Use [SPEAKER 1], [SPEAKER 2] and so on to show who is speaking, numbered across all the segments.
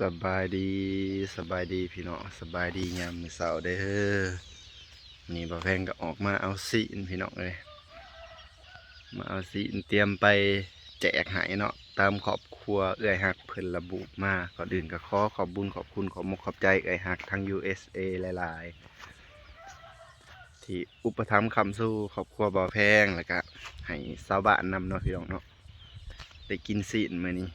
[SPEAKER 1] สบายดีสบายดีพี่น้องสบายดียามมื้อเช้าเด้อนี่บ่แพงก็ออกมาเอาซีนพี่น้องเลยมาเอาซีนเตรียมไปแจกให้เนาะตามครอบครัวเอื้อยฮักเพิ่นระบุมาก่อนอื่นก็ขอขอบบุญขอบคุณขอมกขอบใจเอื้อยฮักทั้ง USA หลายๆที่อุปถัมภ์คำสู้ครอบครัวบ่แพงแล้วก็ให้ชาวบ้านนำเนาะพี่น้องเนาะได้กินซีนมื้อนี้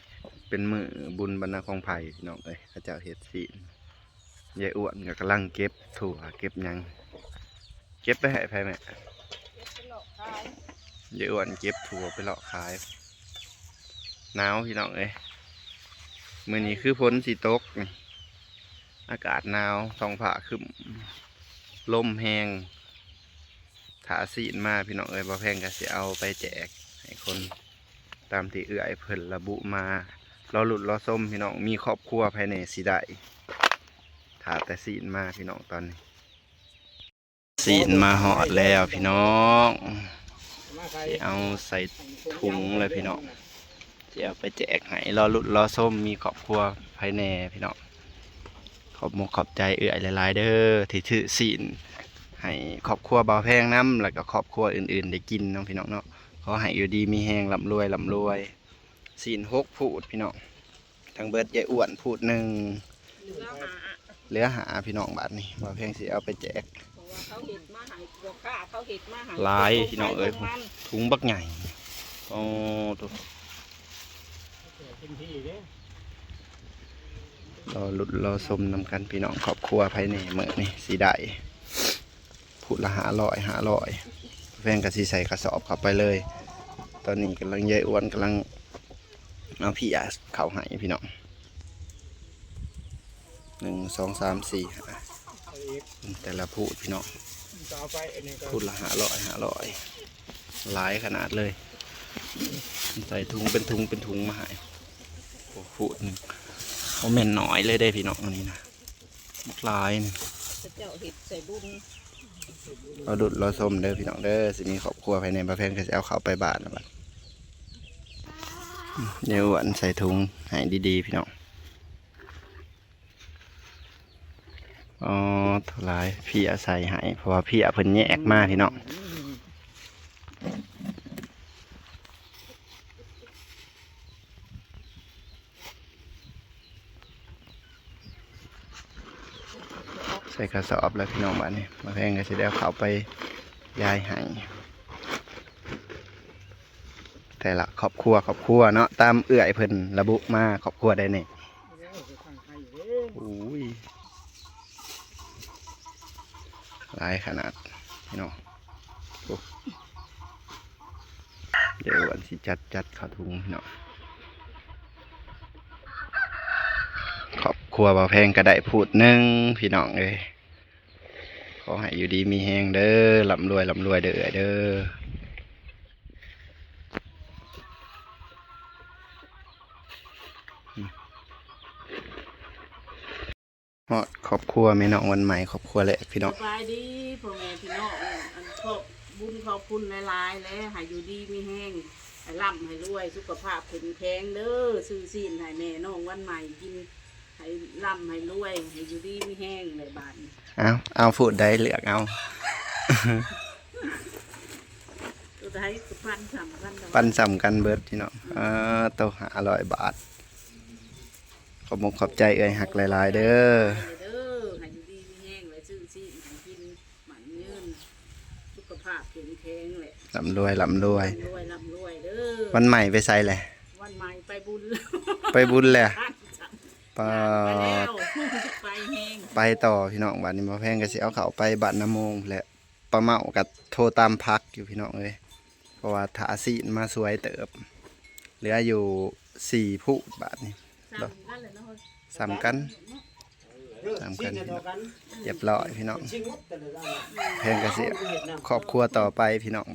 [SPEAKER 1] เป็นมื้อบุญบรรณของไผ่พี่น้องเอ้ยพระเจ้าเฮ็ดซีนยายอ้วนก็กำลังเก็บถั่วเก็บหยังเก็บไปให้ไผแม่ยายอ้วนเก็บถั่วไปเลาะขายหนาวพี่น้องเอ้ยมื้อนี้คือฝนสิตกนี่อากาศหนาวท้องฟ้าครึ้มลมแห้งถาซีนมาพี่น้องเอ้ยบ่แพงก็สิเอาไปแจกให้คนตามที่เอื้อยเพิ่นระบุมารอหลุดรอส้มพี่น้องมีครอบครัวภายในสิได้ถาแต่ซีนมาพี่น้องตอนนี้ซีนมาหอดแล้วพี่น้องจะเอาใส่ถุงเลยพี่น้องจะเอาไปแจกให้รอหลุดรอส้มมีครอบครัวภายในพี่น้องขอบมกขอบใจเอื้อยหลายๆเด้อที่ถือซีนให้ครอบครัวบ่าวแพงน้ำแล้วก็ครอบครัวอื่นๆได้กินน้องพี่น้องเนาะขอให้อยู่ดีมีแหงร่ำรวยร่ำรวยซีน6พูดพี่น้องทั้งเบิดยายอ้วนพูดหนึ่งเหลือหาพี่น้องบาทนี่บ่าวแพงสิเอาไปแจกหลายพี่น้องเอ้ยถุงบักใหญ่โอ้ตัวรอลุดรอสมนำกันพี่น้องครอบครัวภายในเมื่อนี่สีได้พูดละ500แพงกับสีใส่กระสอบเข้าไปเลยตอนนี้กำลังยายอ้วนกำลังเอาพี่อาเข่าให้พี่น้อง1 2 3 4 5แต่ละพูดพี่น้องพูดละ500หลายขนาดเลยใส่ถุงเป็นถุงมาให้พูดหนึ่งเขาเหม็นหน่อยเลยได้พี่น้องอันนี้นะลายนี่เราดุดเราส้มเด้อพี่น้องเด้อสิมีครอบครัวภายในประเภทก็จะเอาเขาไปบ้านนะบัดเดี๋ยวอันใส่ถุงให้ดีๆพี่น้องอ๋อถลายพี่อาใส่ให้เพราะว่าพี่อาเพิ่นแยกมาพี่น้องใส่กระสอบแล้วพี่น้องบ้านนี้มาแพงก็จะได้เขาไปยายให้แต่ละครอบครัวเนาะตามเอื้อยเพิ่นระบุมาครอบครัวได้เนี่ยอุ้ยหลายขนาดพี่น้องเดี๋ยววันสิจัดข้าวถุงพี่น้องครอบครัวบ่าวแพงก็ได้พูดหนึ่งพี่น้องเลยขอให้อยู่ดีมีแหงเด้อร่ำรวยเด้อเด้อฮอดครอบครัวแม่น้องวันใหม่ครอบครัวแหละพี่น้อง
[SPEAKER 2] สบายดีพ่อแม่พี่น้องอันขอบบุญขอบคุณหลายๆแล้วให้อยู่ดีมีแห้งให้ร่ำให้รวยสุขภาพแข็งแรงเด้อซื้อซีนให้แม่น้องวันใหม่กินให้ร่ำให้รวยให้อยู่ดีมีแห้งเลยบาดนี้
[SPEAKER 1] เอาพูดได้เลือกเอา
[SPEAKER 2] ตัวไทยปัน
[SPEAKER 1] สำคัญเบิดพี่น้องตัว500 บาทขอบขอบใจเอ้ยหักหลายๆเด้อ
[SPEAKER 2] ให้อยู่ดีมีแห้งเลยซื้อซีนให้กินหมันยืนสุขภาพแข็งแรงเลย
[SPEAKER 1] ร่ำรวยเ
[SPEAKER 2] ด้อ
[SPEAKER 1] วันใหม่ไปใส่เลย
[SPEAKER 2] วันใหม่ไปบุญ
[SPEAKER 1] เลยไปต่อพี่น้องบ้านนี้มาแพงก็สิเอาเขาไปบ้านน้ำมงแหละปลาเมากับโทรตามพักอยู่พี่น้องเลยเพราะว่าถาซีนมาสวยเติบเหลืออยู่4ผู้บาทนี่สามกันเรียบร้อยพี่น้องแพงก็สิครอบครัวต่อไปพี่น้อง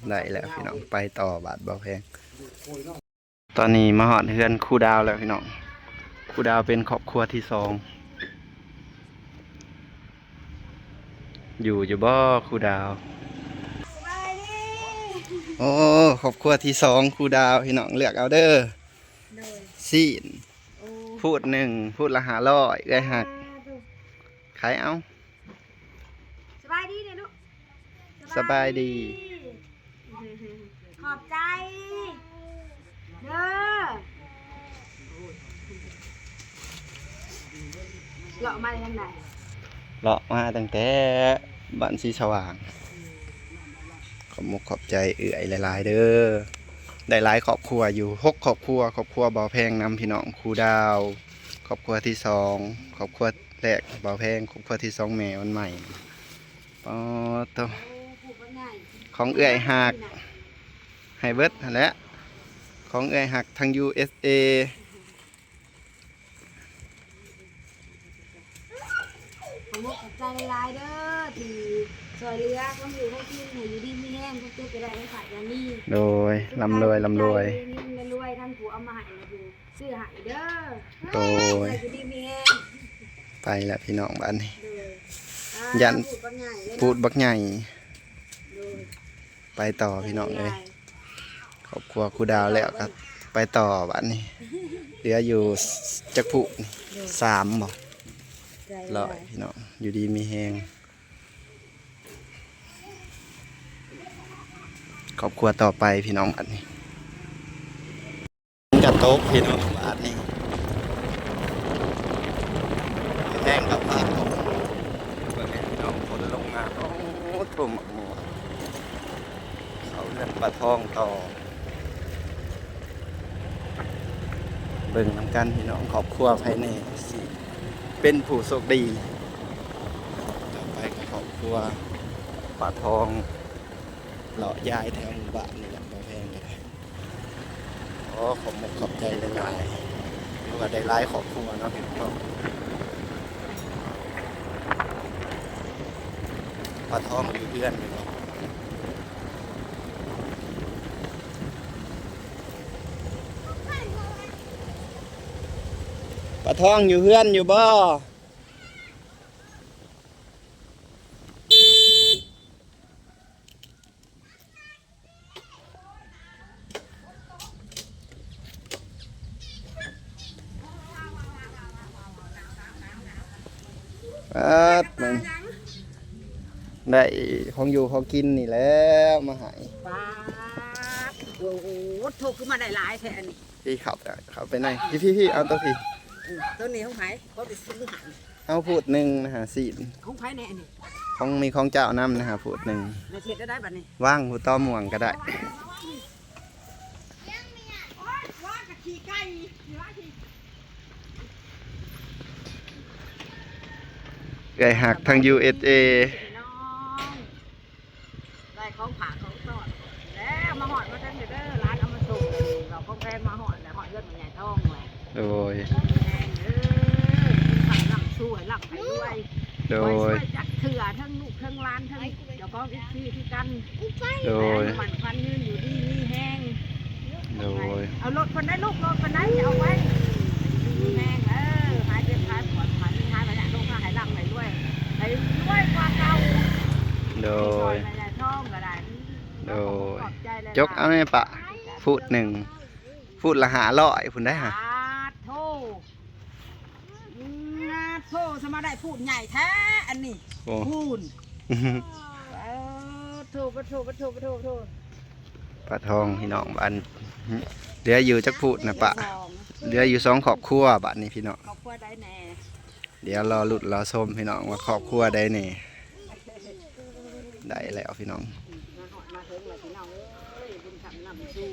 [SPEAKER 1] ได้แล้วพี่น้องไปต่อบาทบ่แพงตอนนี้มาหอดเฮือนคู่ดาวแล้วพี่น้องคู่ดาวเป็นครอบครัวที่2อยู่บ่คู่ดาว โอ้ครอบครัวที่สองครูดาวพี่น้องเลือกเอาเด้อ
[SPEAKER 3] โดย
[SPEAKER 1] ซีน
[SPEAKER 3] โอ้
[SPEAKER 1] พูดหนึ่งพูดละ500ได้หักขายเอา
[SPEAKER 3] สบายดีเนี่ยลูก
[SPEAKER 1] สบายดี
[SPEAKER 3] ขอบใจเด้อเลาะมาทางไหน
[SPEAKER 1] เลาะมาตั้งแต่บ้านสีสว่างขอบมุกขอบใจเอื่อยหลายๆเด้อได้หลายครอบครัวอยู่6ครอบครัวครอบครัวเบาแพงนำพี่น้องครูดาวครอบครัวที่สองครอบครัวแรกเบาแพงครอบครัวที่สองแม่วันใหม่ปอโต
[SPEAKER 3] โอ้ผูกว่าไง
[SPEAKER 1] ของเอื่อยหักไฮเบิร์ดนั่นแหละของเอื่อยหักทาง USA
[SPEAKER 3] ขอบมุกขอบใจหลายๆเด้อที่ช่วยเหลือคนอยู่ให้กินให้อยู่ดีมีแห้งก็เก็บไปได้ไม่ขาดอย่างนี้
[SPEAKER 1] โดยลำรวยลำรวย
[SPEAKER 3] นี่รวยทั้งผัวเอามาให้นะผัวซื้อให้เด้อ
[SPEAKER 1] โดย
[SPEAKER 3] ให้อยู่ดีมีแห้ง
[SPEAKER 1] ไปแล้วพี่น้องบ้านนี้
[SPEAKER 3] เด้ออ่า
[SPEAKER 1] ยัน
[SPEAKER 3] พูดว่าไงเลย
[SPEAKER 1] พูดบักใหญ่
[SPEAKER 3] เด้อ
[SPEAKER 1] ไปต่อพี่น้องเลยครอบครัวครูดาวแล้วก็ไปต่อบ้านนี้เหลืออยู่จักผุนี่3บ่
[SPEAKER 3] ใจ
[SPEAKER 1] ร้อยพี่น้องอยู่ดีมีแหงครอบครัวต่อไปพี่น้องบ้านนี้กระโต๊ะพี่น้องบ้านนี้แห้งกับผ้าเพื่อให้พี่น้องคนลงมาโอ้ทุ่มหมดเขาเลือกปลาทองต่อเบิ่งนำกันพี่น้องครอบครัวภายในสิเป็นผู้โชคดีต่อไปก็ครอบครัวปลาทองเลาะย้ายแถวหมู่บ้านนี่แหละบ่แพงเลยขอขอบคุณขอบใจหลายๆเพราะว่าได้หลายครอบครัวเนาะพี่น้องปลาทองอยู่เพื่อนพี่น้องปลาทองอยู่เพื่อนอยู่บ่มันได้ของอยู่ของกินนี่แล้วมาใหาย
[SPEAKER 2] ป้าบโอ้โหโทรขึ้นมาได้หลายแท้อันนี้
[SPEAKER 1] พี่ขับอะขับไปไหนพี่เอาตัวพี่
[SPEAKER 2] ตัวนี้ของไผเขาไปซื้อหัน
[SPEAKER 1] เอาพูดหนึ่งนะฮะสี
[SPEAKER 2] ของไผแน่อันนี้
[SPEAKER 1] ของมีของเจ้านำนะฮะพูดหนึ่ง
[SPEAKER 2] ในเทียดได้บัดนี้
[SPEAKER 1] ว่างหูต้อม่วงก็ได้ไก่หักทาง USA
[SPEAKER 2] น้องได้ของผ่าของตอดแล้วมาหอดมาทันเด้อร้านเอามาส่งเราก็แพงมาหอดแล้วหอดเลือดมันใหญ่ท้องเลย
[SPEAKER 1] โดย
[SPEAKER 2] แพงเด้อสั่งลำช่วยลำให้ด้วย
[SPEAKER 1] โด
[SPEAKER 2] ช่วย ยจักเถื่อทั้งลูกทั้งร้านทั้งเจ้าของอีกที่ที่กัน
[SPEAKER 1] โดย
[SPEAKER 2] มันฟันยืนอยู่ดีมีแห้ง
[SPEAKER 1] โดย
[SPEAKER 2] เอารถคนได้ลูกรถคนได้จะเอาไว้มีแห้งหายเจ็บหายปวดหายมีหายไปเนี่ยลูกหายลำให้ด้วยให้ด้วยกว่าเก่า
[SPEAKER 1] โดย
[SPEAKER 2] ไม่ได้ท่องก็ได้
[SPEAKER 1] โดย
[SPEAKER 2] ขอบใจเลย
[SPEAKER 1] จกเอาในปะพูดหนึ่งพูดละ500คุณได้ฮะ
[SPEAKER 2] โทโทสมาได้พูดใหญ่แท้อันนี้
[SPEAKER 1] โอ้
[SPEAKER 2] พูนโทปะโทปะโทปะโทปะโท
[SPEAKER 1] ปลาทองพี่น้องบ้านเหลืออยู่จักพูดนะปะเหลืออยู่2ครอบครัวบ้านนี้พี่น้อง
[SPEAKER 2] ครอบครัวได้แน่
[SPEAKER 1] เดี๋ยวรอหลุดรอส้มพี่น้องว่าครอบครัวได้นี่ได้แล้วพี่น้อง
[SPEAKER 2] มาหอดมาถึงเลยพี่น้องเอ้ยบุญคำนำสู้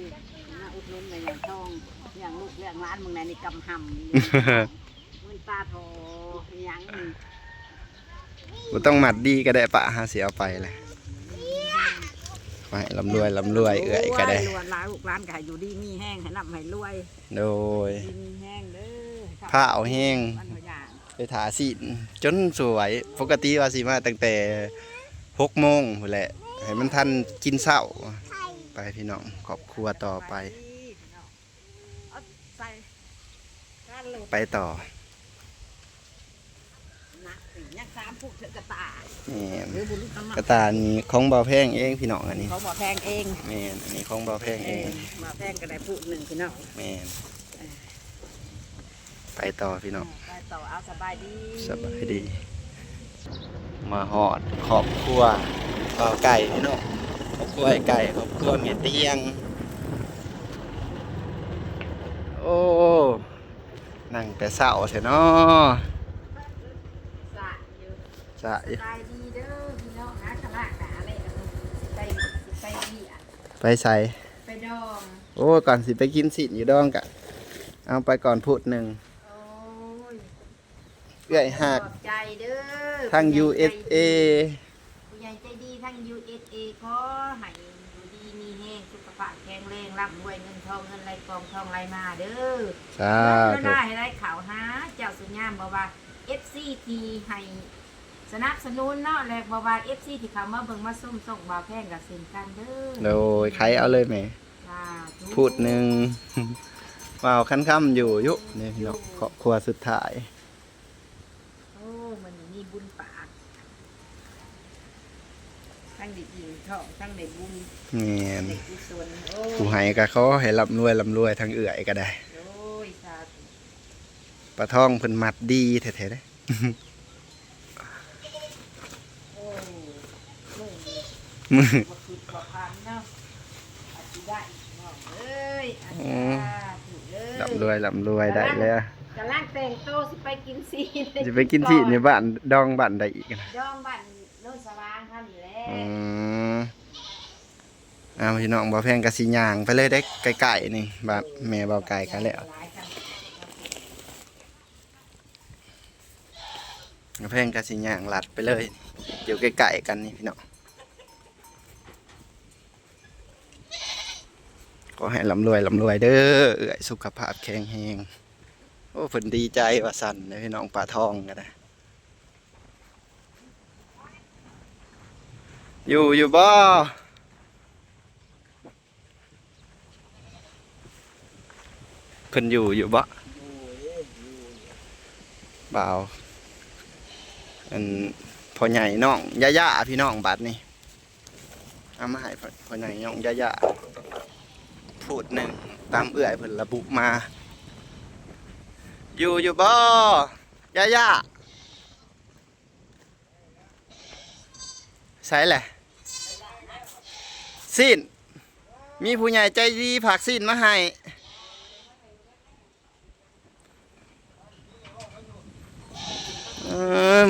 [SPEAKER 2] มาอุดหนุนในอย่างทองอย่างลูกอย่างร้านมึงในนี่กำหำมันตาโทยัง
[SPEAKER 1] บ่ต้องหมัดดีก็ได้ปะหาเสียเอาไปเลยไปลำรวยเอื่อยก็ได้
[SPEAKER 2] รวยร้านลูกร้านก็ให้อยู่ดีมีแห้งให้นำให้รวย
[SPEAKER 1] โดย
[SPEAKER 2] ดีมีแห้งเด้อ
[SPEAKER 1] ผ้าเอาแห้ง
[SPEAKER 2] วันหัวอย่าง
[SPEAKER 1] ไปถาสิจนสวยปกติว่าสิมาตั้งแต่6 โมงพู้นแหละให้มันทันกินเช้าไปพี่น้องครอบครัวต่อไป
[SPEAKER 2] เอาใส่ก้านโหลด
[SPEAKER 1] ไปต่อ
[SPEAKER 2] นะยัง3ผูกเถอะกระตา
[SPEAKER 1] แม่น
[SPEAKER 2] หรือบุญธรรม
[SPEAKER 1] กระตานี่ของบ่าวแพงเองพี่น้องอันนี้
[SPEAKER 2] เขาบอกแพงเอง
[SPEAKER 1] แม่นอันนี้ของบ่าวแพงเอง
[SPEAKER 2] มาแพงก็ได้ผูก1พี่น้อง
[SPEAKER 1] แม่นไปต่อพี่น้อง
[SPEAKER 2] ไปต่อเอาสบายดี
[SPEAKER 1] สบายดี มาหอดครอบครัวข้าวไก่พี่น้องครอบครัวไอ้ไก่ครอบครัวเมียเตียง โอ้นั่งแต่เสาเถอะเนาะ
[SPEAKER 3] สะอยู่
[SPEAKER 1] จะ
[SPEAKER 3] สบายดีเด้อพี่น้องหาขลากหนาอะไรกันไปดีอ่ะ
[SPEAKER 1] ไปใส่
[SPEAKER 3] ไปดอง
[SPEAKER 1] โอ้ก่อนสิไปกินสิอยู่ดองกะ เอาไปก่อนพูดหนึ่ง
[SPEAKER 3] โอ้ย
[SPEAKER 1] เอื้อยหัก
[SPEAKER 3] ขอบใจเด้อ
[SPEAKER 1] ทาง USA
[SPEAKER 3] ผู้ใหญ่ใจดีทั้ง USA ขอให้อยู่ดีมีแห้งสุขภาพแข็งแรงร่ำรวยเงินทองเงินไหลกองทองไหลมาเด้อ
[SPEAKER 1] สา
[SPEAKER 3] เงิน
[SPEAKER 1] ธุ
[SPEAKER 3] ได้ให้ได้ข่าวหาเจ้าสุญญามบอกว่า FC ที่ให้สนับสนุนเนาะและบอกว่า FC ที่เขามาเบิ่งมาส้มส่งบ่าวแพงกับสิ่งกันเด้อ
[SPEAKER 1] โดยใครเอาเลยไหม
[SPEAKER 3] สาธุ
[SPEAKER 1] พูดหนึ่ง ว้าวคันค่ำอยู่ยุนี่พี่น้องครอบครัวสุดท้าย
[SPEAKER 3] โอ้มันมีบุญปากทั้งเด็กหญิงท้องทั้งเด็กบุญ
[SPEAKER 1] แม่น
[SPEAKER 3] เด็กกุศลโอ้
[SPEAKER 1] ผู้ให้ก็เขาให้ร่ำรวยทั้งเอื่อยก็ได้
[SPEAKER 3] โอ้ยสาธุ
[SPEAKER 1] ปลาท่องเพิ่นมัดดีแท้ๆเด้
[SPEAKER 3] โอ้มือ
[SPEAKER 1] มือ
[SPEAKER 3] บ่คือบ่พันเนาะอาจสิได้น้องเอ้ยอาจสิได้เอ้ย
[SPEAKER 1] ร่ำรวยได้แล้ว
[SPEAKER 3] กำลังแต่งโตวสิไปกินซีน
[SPEAKER 1] จะไปกินที่ในบ้านดองบ้านใดอีกนะ
[SPEAKER 3] ดองบ้านโน่นสว่างท่านอยู่แล้ว
[SPEAKER 1] อืมอ้าวพี่น้องบ่าวแพงกะสิย่างไปเลยได้ไกลๆนี่บ้านแม่บ่าวไก่กันแล้ว
[SPEAKER 3] หลายคัน
[SPEAKER 1] บ่าวแพงกะสิย่างลัดไปเลยอยู่ใกล้ๆกันนี่พี่น้องก็ให้ร่ำรวยเด้อเอื้อยสุขภาพแข็งแรงโอ้เพิ่นดีใจว่าสั่นเด้อพี่น้องปลาทองก็ได้อยู่บ่เพิ่นอยู่บ่บ่าวอันพ่อใหญ่น้องย่าพี่น้องบัดนี่เอามาให้พ่อใหญ่น้องย่าพูดหนึ่งตามเอื้อยเพิ่นระบุมาอยู่บ่ย่าใส่แหละสิ้นมีผู้ใหญ่ใจดีผากสิ้นมาให้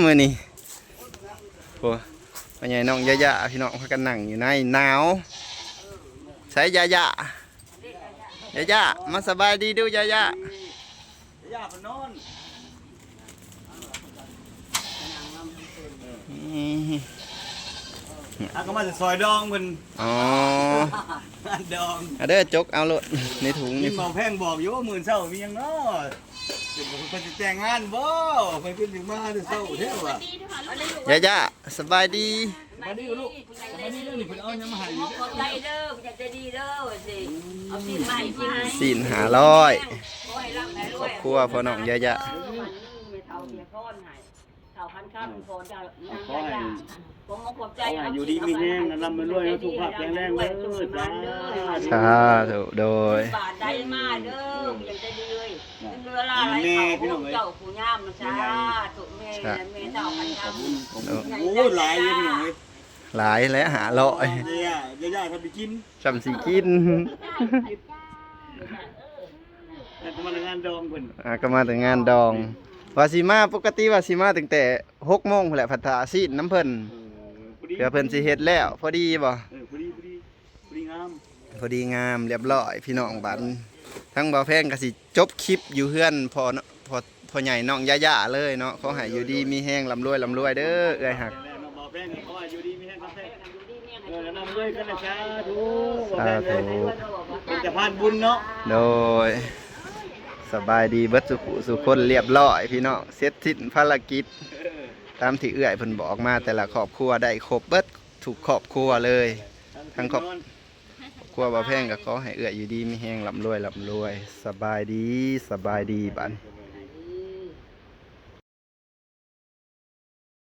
[SPEAKER 1] มือนี่โอ้พ่อใหญ่น้องย่าพี่น้องพากันนั่งอยู่ในหนาวใส่ย่ามาสบายดีดูย่า
[SPEAKER 4] ย่าพนอน
[SPEAKER 1] อืม
[SPEAKER 4] อาก็มาจะซอยดองเพิ่น
[SPEAKER 1] อ๋อ
[SPEAKER 4] ดอง
[SPEAKER 1] เอาเด้อจกเอาโลดในถุง
[SPEAKER 4] มี
[SPEAKER 1] นี่
[SPEAKER 4] หมอแพงบอกอยู่ว่ามื้อเช้ามีหยังเนาะเพิ่นจะแต่งงานบ่เพิ่นขึ้นถึงมาแต่เช้าเท่าว่ะ
[SPEAKER 1] ย่าสบายดี
[SPEAKER 4] มาดีลูกมาดีเด้อนี่เพิ่นเอาหยังมาให้อยู่
[SPEAKER 5] ขอบใจเด้ออยากจะดีเด้อสิเอาสิใหม่สิ
[SPEAKER 1] สิน500
[SPEAKER 5] ขอให้ร่ำให้ร
[SPEAKER 1] คร
[SPEAKER 5] ว
[SPEAKER 1] อย บครัวพ่อน้องย่า
[SPEAKER 5] เท่าเสียพรให้เท่าพันข้ามพรจะนางยาผมขอบใจ
[SPEAKER 4] อยู่ดีมีแรงร่ำรวยสุขภาพแข็งแรงเด้อ
[SPEAKER 1] สาธุโดย
[SPEAKER 5] บาทได้มาเด้ออยากจะดีเลยเรือลาไหลเขาเจ้าผู้ย่ามนะจ้าถูกแม่เท่าพันข้าม
[SPEAKER 4] โอ้หลายเลยพี่น้องเอ้ย
[SPEAKER 1] หลายและ500
[SPEAKER 4] ย่าทำไปกิน
[SPEAKER 1] จำสิกิน
[SPEAKER 4] แต่ก็มาในงานดองเพิ่น
[SPEAKER 1] ก็มาแต่งงานดองว่าสิมาปกติว่าสิมาตั้งแต่6 โมงพุ่นแหละผัดถาซีนน้ำเพิ่นเพื่อเพิ่นสิเฮ็ดแล้วพอดีบ่
[SPEAKER 4] พอดีงาม
[SPEAKER 1] พอดีงามเรียบร้อยพี่น้องบัดทั้งบ่าวแพงก็สิจบคลิปอยู่เฮือนพอใหญ่น้องย่าเลยเนาะขอให้อยู่ดีมีแห้งร่ำรวยเด้อเอ้อยหัก
[SPEAKER 4] น้องบ่าวแพงเขาว่าอยู่ดีมีแห้งครับแท้แล้วนำด้วยกันนะจ้าดู
[SPEAKER 1] สาธุ
[SPEAKER 4] เป็นแต่พานบุญเนาะ
[SPEAKER 1] โดยสบายดีเบิดสุคนเรียบร้อยพี่น้องเสร็จสิ้นภารกิจตามที่เอื้อยเพิ่นบอกมาแต่ละครอบครัวได้ครบเบิดทุกครอบครัวเลยทั้งครอบครัวบ่าวแพงก็ขอให้เอื้อยอยู่ดีมีแห้งร่ำรวยสบายดีบัด